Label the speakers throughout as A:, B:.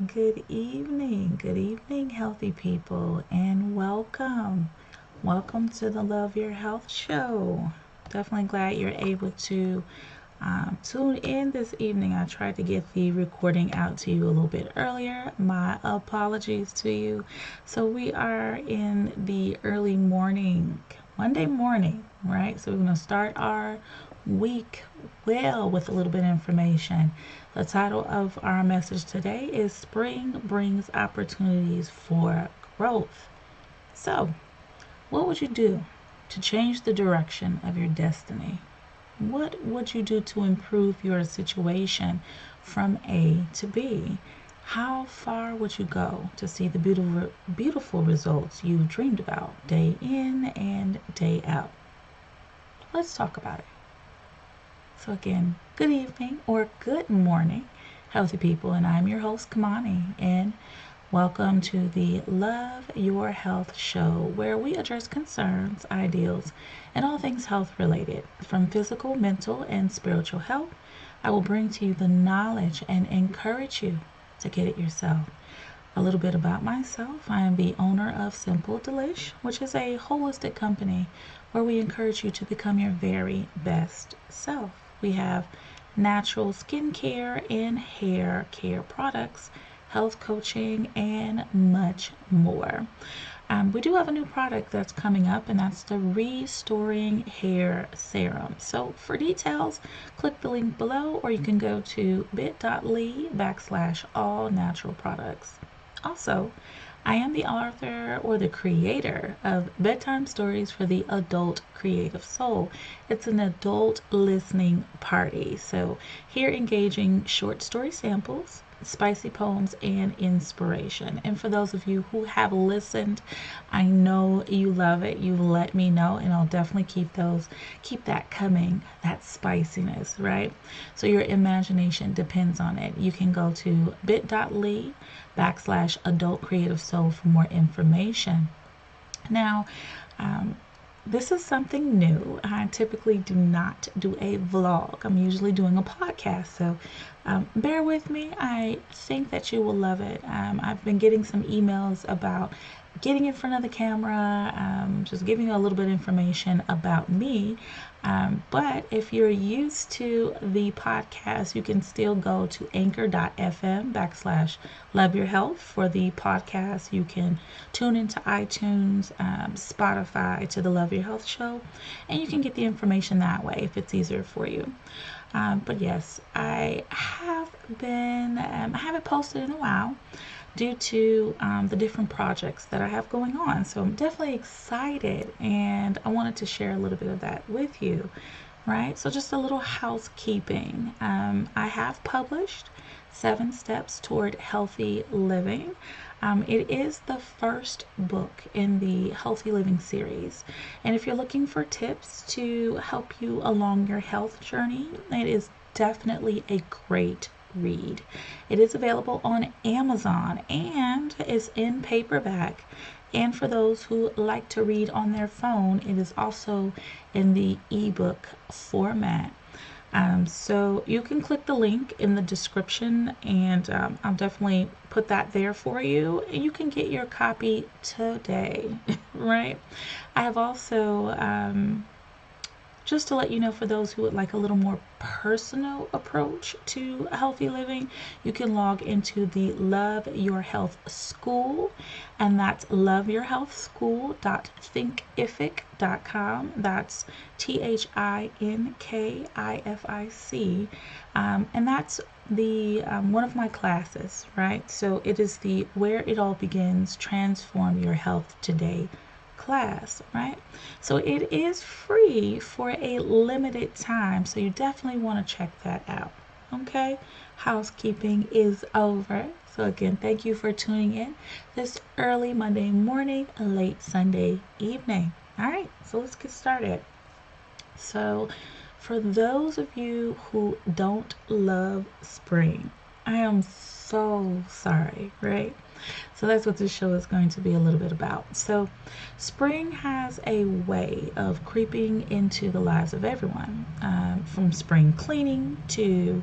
A: Good evening, healthy people, and welcome. Welcome to the Love Your Health Show. Definitely glad you're able to tune in this evening. I tried to get the recording out to you a little bit earlier. My apologies to you. So, we are in the early morning, Monday morning, right? So, we're going to start our week well with a little bit of information. The title of our message today is Spring Brings Opportunities for Growth. So, what would you do to change the direction of your destiny? What would you do to improve your situation from A to B? How far would you go to see the beautiful results you dreamed about day in and day out? Let's talk about it. So, again, good evening or good morning, healthy people, and I'm your host, Kamani, and welcome to the Love Your Health Show, where we address concerns, ideals, and all things health related. From physical, mental, and spiritual health, I will bring to you the knowledge and encourage you to get it yourself. A little bit about myself. I am the owner of Simple Delish, which is a holistic company where we encourage you to become your very best self. We have natural skincare and hair care products, health coaching, and much more. We do have a new product that's coming up, and that's the Restoring Hair Serum. So for details, click the link below, or you can go to bit.ly/all natural products. Also, I am the author or the creator of Bedtime Stories for the Adult Creative Soul. It's an adult listening party. So, here engaging short story samples, spicy poems, and inspiration. And for those of you who have listened, I know you love it. You let me know, and I'll definitely keep that coming, that spiciness, right? So your imagination depends on it. You can go to bit.ly/adult creative soul for more information. Now, this is something new. I typically do not do a vlog. I'm usually doing a podcast. So bear with me. I think that you will love it. I've been getting some emails about getting in front of the camera, just giving you a little bit of information about me. But if you're used to the podcast, you can still go to anchor.fm/love your health for the podcast. You can tune into iTunes, Spotify to the Love Your Health Show, and you can get the information that way if it's easier for you. But yes, I haven't posted in a while due to the different projects that I have going on. So I'm definitely excited, and I wanted to share a little bit of that with you, right? So just a little housekeeping. I have published 7 Steps Toward Healthy Living. It is the first book in the Healthy Living series. And if you're looking for tips to help you along your health journey, it is definitely a great read. It is available on Amazon and is in paperback. And for those who like to read on their phone, it is also in the ebook format. So you can click the link in the description, and I'll definitely put that there for you. You can get your copy today, right? I have also just to let you know, for those who would like a little more personal approach to healthy living, you can log into the Love Your Health School, and that's loveyourhealthschool.thinkific.com. That's THINKIFIC. And that's the one of my classes, right? So it is the Where It All Begins, Transform Your Health Today class, right? So it is free for a limited time, so you definitely want to check that out. Okay, housekeeping is over. So again, thank you for tuning in this early Monday morning, late Sunday evening. All right, so let's get started. So for those of you who don't love spring, I am so sorry, right? So that's what this show is going to be a little bit about. So spring has a way of creeping into the lives of everyone, from spring cleaning to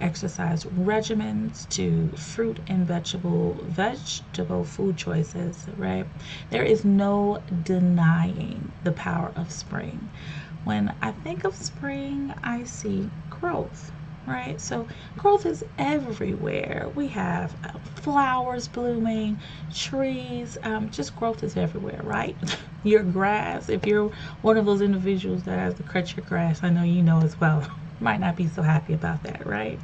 A: exercise regimens to fruit and vegetable food choices, right? There is no denying the power of spring. When I think of spring, I see growth, right? So growth is everywhere. We have flowers blooming, trees, just growth is everywhere, right? Your grass, if you're one of those individuals that has to cut your grass, I know you know as well. Might not be so happy about that, right?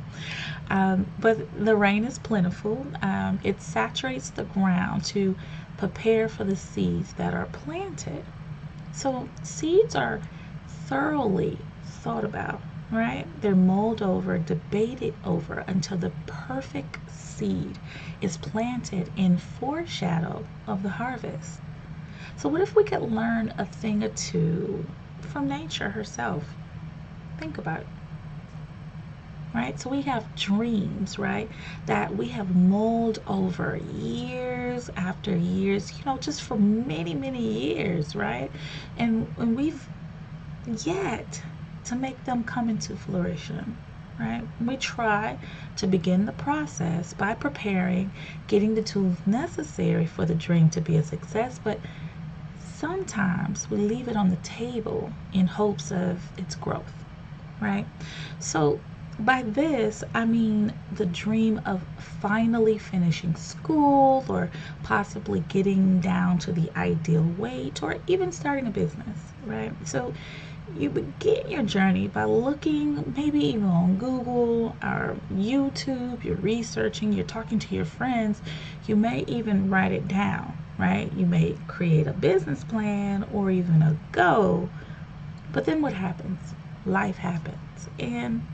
A: But the rain is plentiful. It saturates the ground to prepare for the seeds that are planted. So seeds are thoroughly thought about, right? They're mulled over, debated over until the perfect seed is planted in foreshadow of the harvest. So, what if we could learn a thing or two from nature herself? Think about it, right? So, we have dreams, right, that we have mulled over years after years, just for many, many years, right? And we've yet to make them come into fruition, right? We try to begin the process by preparing, getting the tools necessary for the dream to be a success, but sometimes we leave it on the table in hopes of its growth, right? So by this, I mean the dream of finally finishing school or possibly getting down to the ideal weight or even starting a business, right? So you begin your journey by looking maybe even on Google or YouTube, you're researching, you're talking to your friends, you may even write it down, right? You may create a business plan or even a goal. But then what happens? Life happens. And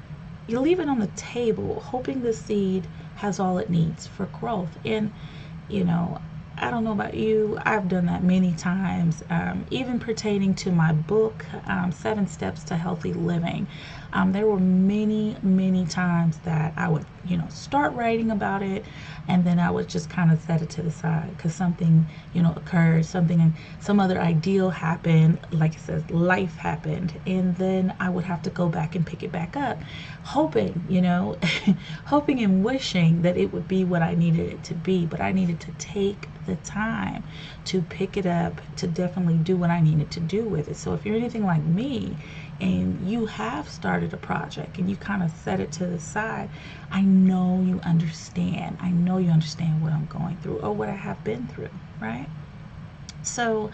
A: you leave it on the table, hoping the seed has all it needs for growth. And, you know, I don't know about you, I've done that many times, even pertaining to my book, 7 Steps to Healthy Living. There were many, many times that I would, start writing about it, and then I would just kind of set it to the side because something, occurred, some other ideal happened, like it says, life happened, and then I would have to go back and pick it back up, hoping, hoping and wishing that it would be what I needed it to be, but I needed to take the time to pick it up, to definitely do what I needed to do with it. So if you're anything like me and you have started a project and you kind of set it to the side, I know you understand. I know you understand what I'm going through or what I have been through, right? So,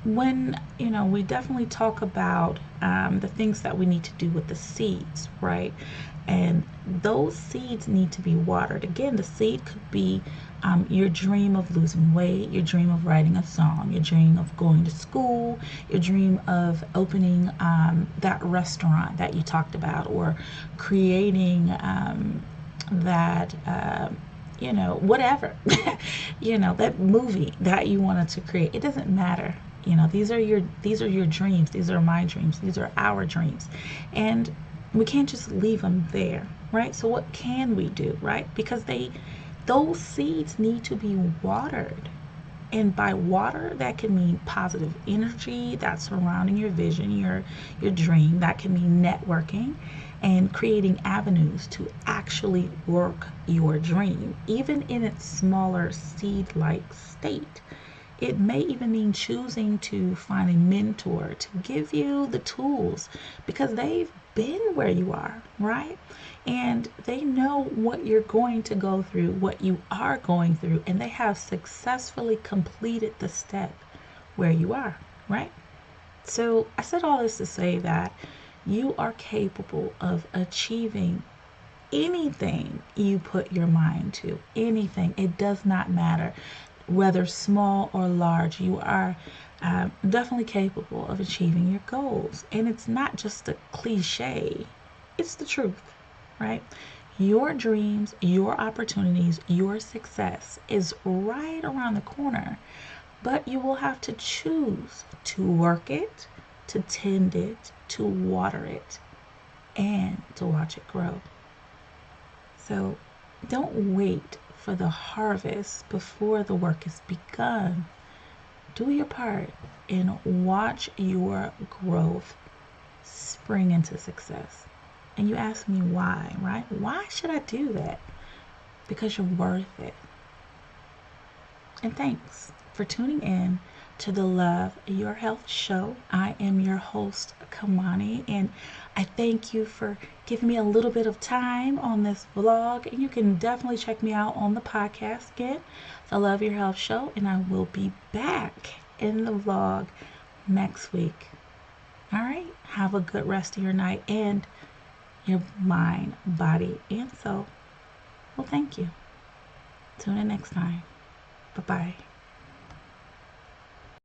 A: when we definitely talk about the things that we need to do with the seeds, right? And those seeds need to be watered. Again, the seed could be your dream of losing weight, your dream of writing a song, your dream of going to school, your dream of opening that restaurant that you talked about, or creating that whatever, that movie that you wanted to create. It doesn't matter. These are your dreams. These are my dreams. These are our dreams. And we can't just leave them there, right? So what can we do, right? Because those seeds need to be watered. And by water, that can mean positive energy that's surrounding your vision, your dream. That can mean networking and creating avenues to actually work your dream, even in its smaller seed-like state. It may even mean choosing to find a mentor to give you the tools because they've been where you are, right? And they know what you're going to go through, what you are going through, and they have successfully completed the step where you are, right? So I said all this to say that you are capable of achieving anything you put your mind to, anything. It does not matter whether small or large. You are definitely capable of achieving your goals. And it's not just a cliche, it's the truth, right? Your dreams, your opportunities, your success is right around the corner, but you will have to choose to work it, to tend it, to water it, and to watch it grow. So don't wait for the harvest before the work is begun. Do your part and watch your growth spring into success. And you ask me why, right? Why should I do that? Because you're worth it. And thanks for tuning in to the Love Your Health show. I am your host, Kamani, and I thank you for giving me a little bit of time on this vlog. And you can definitely check me out on the podcast again, the Love Your Health show, and I will be back in the vlog next week. All right, have a good rest of your night and your mind, body, and soul. Well, thank you. Tune in next time. Bye-bye.